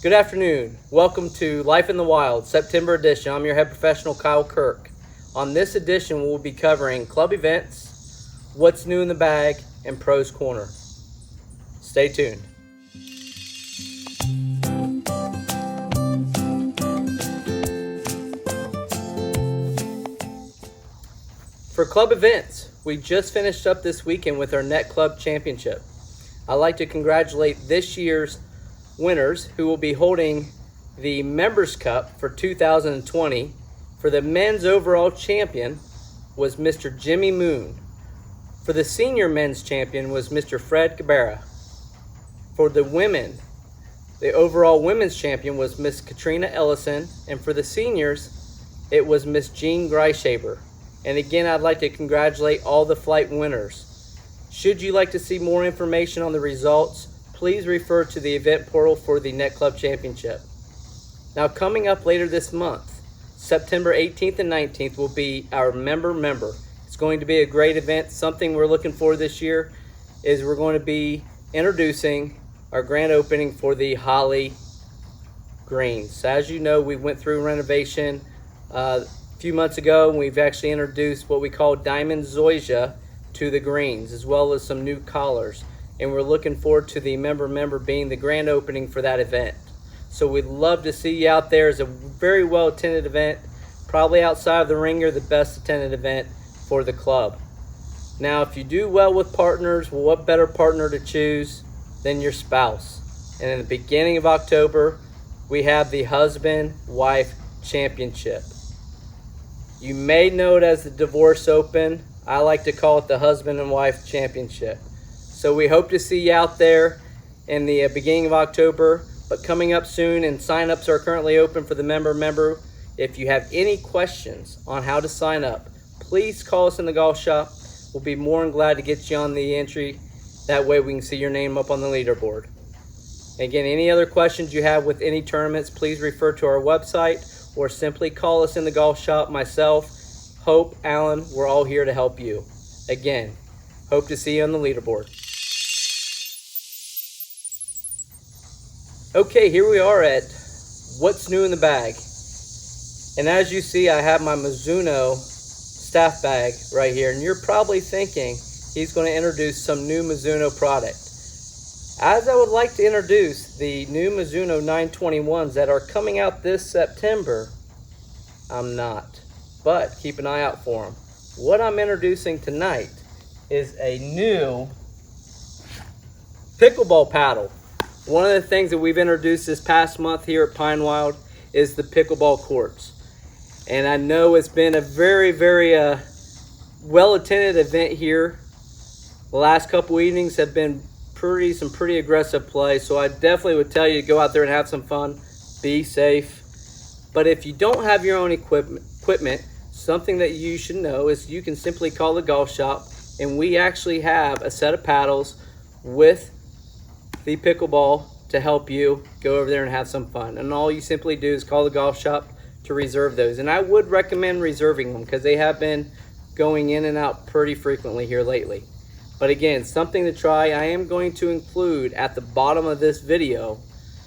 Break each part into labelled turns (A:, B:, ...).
A: Good afternoon. Welcome to Life in the Wild, September edition. I'm your head professional, Kyle Kirk. On this edition, we'll be covering club events, what's new in the bag, and Pros Corner. Stay tuned. For club events, we just finished up this weekend with our Net Club Championship. I'd like to congratulate this year's winners who will be holding the Members Cup for 2020. For the men's overall champion was Mr. Jimmy Moon. For the senior men's champion was Mr. Fred Cabrera. For the women, the overall women's champion was Miss Katrina Ellison, and for the seniors, it was Miss Jean Greishaber. And again, I'd like to congratulate all the flight winners. Should you like to see more information on the results, please refer to the event portal for the Net Club Championship. Now, coming up later this month, September 18th and 19th will be our member. It's going to be a great event. Something we're looking for this year is we're going to be introducing our grand opening for the Holly Greens. As you know, we went through renovation a few months ago, and we've actually introduced what we call Diamond Zoysia to the greens, as well as some new collars. And we're looking forward to the member being the grand opening for that event. So we'd love to see you out there. It's a very well attended event, probably outside of the Ringer, the best attended event for the club. Now, if you do well with partners, well, what better partner to choose than your spouse? And in the beginning of October, we have the Husband-Wife Championship. You may know it as the Divorce Open. I like to call it the Husband and Wife Championship. So we hope to see you out there in the beginning of October, but coming up soon, and sign-ups are currently open for the member. If you have any questions on how to sign up, please call us in the golf shop. We'll be more than glad to get you on the entry. That way we can see your name up on the leaderboard. Again, any other questions you have with any tournaments, please refer to our website or simply call us in the golf shop. Myself, Hope, Alan, we're all here to help you. Again, hope to see you on the leaderboard. Okay, here we are at what's new in the bag. And as you see, I have my Mizuno staff bag right here. And you're probably thinking he's going to introduce some new Mizuno product. As I would like to introduce the new Mizuno 921s that are coming out this September, I'm not. But keep an eye out for them. What I'm introducing tonight is a new pickleball paddle. One of the things that we've introduced this past month here at Pine Wild is the pickleball courts. And I know it's been a very well-attended event here. The last couple evenings have been some pretty aggressive play, so I definitely would tell you to go out there and have some fun, be safe. But if you don't have your own equipment, something that you should know is you can simply call the golf shop, and we actually have a set of paddles with the pickleball to help you go over there and have some fun. And all you simply do is call the golf shop to reserve those. And I would recommend reserving them because they have been going in and out pretty frequently here lately. But again, something to try. I am going to include at the bottom of this video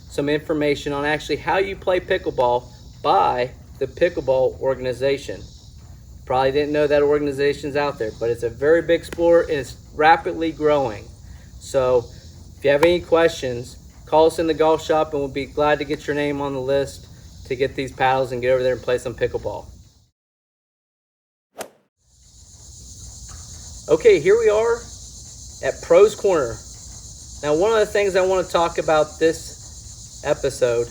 A: some information on actually how you play pickleball by the Pickleball Organization. Probably didn't know that organization's out there, but it's a very big sport and it's rapidly growing. So if you have any questions, call us in the golf shop and we'll be glad to get your name on the list to get these paddles and get over there and play some pickleball. Okay, here we are at Pros Corner. Now, one of the things I want to talk about this episode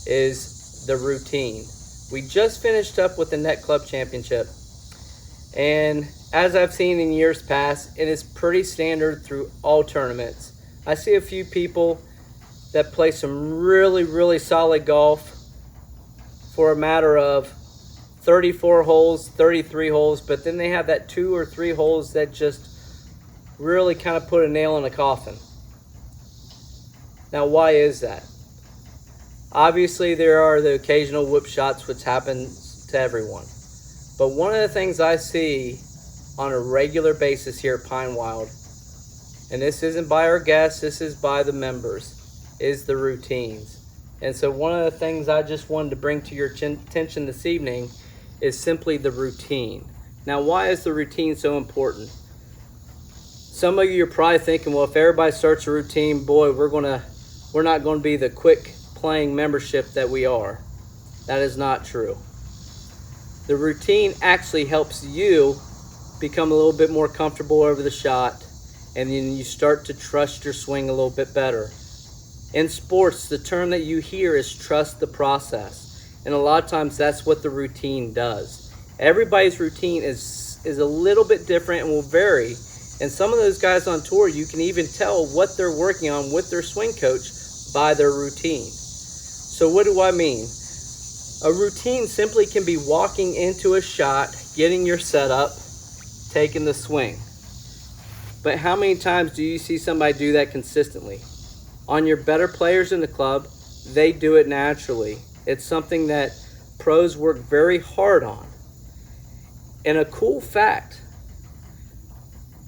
A: is the routine. We just finished up with the Net Club Championship. And as I've seen in years past, it is pretty standard through all tournaments. I see a few people that play some really solid golf for a matter of 34 holes, 33 holes, but then they have that 2 or 3 holes that just really kind of put a nail in a coffin. Now, why is that? Obviously, there are the occasional whip shots, which happens to everyone. But one of the things I see on a regular basis here at Pine Wild and this isn't by our guests, this is by the members, is the routines. And so one of the things I just wanted to bring to your attention this evening is simply the routine. Now, why is the routine so important? Some of you are probably thinking, well, if everybody starts a routine, boy, we're not going to be the quick playing membership that we are. That is not true. The routine actually helps you become a little bit more comfortable over the shot, and then you start to trust your swing a little bit better. In sports, the term that you hear is trust the process, and a lot of times that's what the routine does. Everybody's routine is a little bit different and will vary, and some of those guys on tour, you can even tell what they're working on with their swing coach by their routine. So what do I mean? A routine simply can be walking into a shot, getting your setup, taking the swing. But how many times do you see somebody do that consistently? On your better players in the club, they do it naturally. It's something that pros work very hard on. And a cool fact,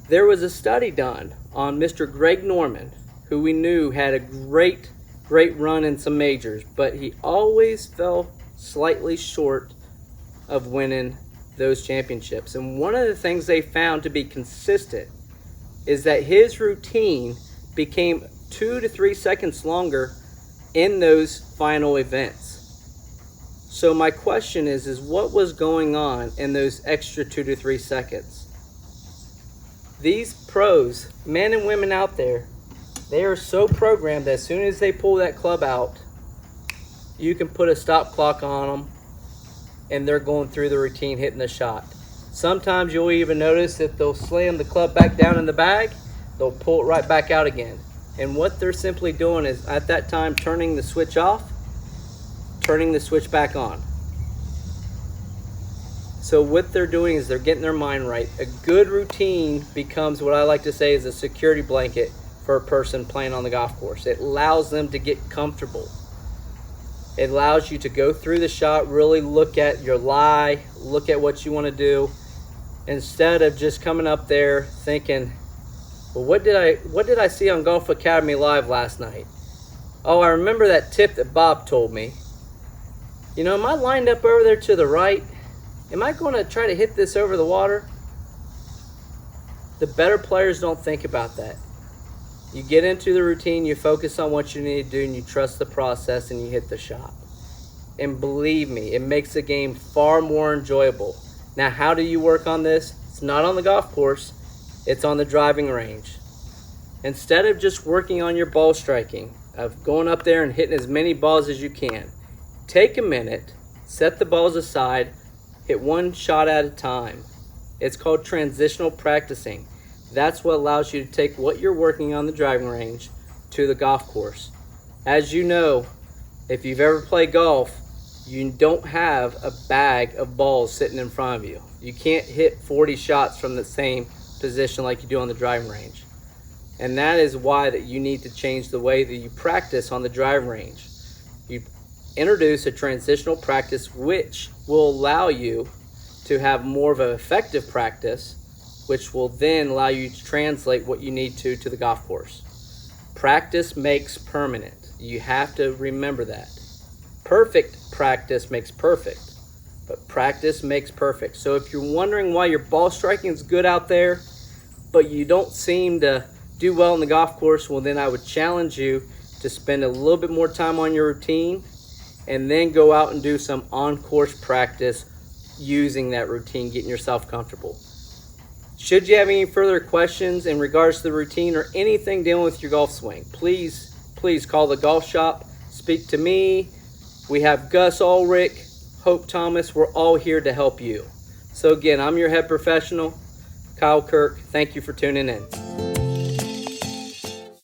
A: there was a study done on Mr. Greg Norman, who we knew had a great run in some majors, but he always fell slightly short of winning those championships. And one of the things they found to be consistent is that his routine became 2 to 3 seconds longer in those final events. So my question is what was going on in those extra 2 to 3 seconds? These pros, men and women out there, they are so programmed that as soon as they pull that club out, you can put a stop clock on them and they're going through the routine, hitting the shot. Sometimes you'll even notice that they'll slam the club back down in the bag, they'll pull it right back out again. And what they're simply doing is at that time turning the switch off, turning the switch back on. So what they're doing is they're getting their mind right. A good routine becomes what I like to say is a security blanket for a person playing on the golf course. It allows them to get comfortable. It allows you to go through the shot, really look at your lie, look at what you want to do, instead of just coming up there thinking, well, what did I see on Golf Academy Live last night? Oh, I remember that tip that Bob told me. You know, am I lined up over there to the right? Am I going to try to hit this over the water? The better players don't think about that. You get into the routine, you focus on what you need to do, and you trust the process, and you hit the shot. And believe me, it makes the game far more enjoyable. Now, how do you work on this? It's not on the golf course, it's on the driving range. Instead of just working on your ball striking, of going up there and hitting as many balls as you can, take a minute, set the balls aside, hit one shot at a time. It's called transitional practicing. That's what allows you to take what you're working on the driving range to the golf course. As you know, if you've ever played golf, you don't have a bag of balls sitting in front of you. You can't hit 40 shots from the same position like you do on the driving range. And that is why that you need to change the way that you practice on the driving range. You introduce a transitional practice which will allow you to have more of an effective practice, which will then allow you to translate what you need to the golf course. Practice makes permanent. You have to remember that. Perfect practice makes perfect, but practice makes perfect. So if you're wondering why your ball striking is good out there, but you don't seem to do well on the golf course, well then I would challenge you to spend a little bit more time on your routine and then go out and do some on-course practice using that routine, getting yourself comfortable. Should you have any further questions in regards to the routine or anything dealing with your golf swing, please call the golf shop, speak to me. We have Gus Ulrich, Hope Thomas. We're all here to help you. So again, I'm your head professional, Kyle Kirk. Thank you for tuning in.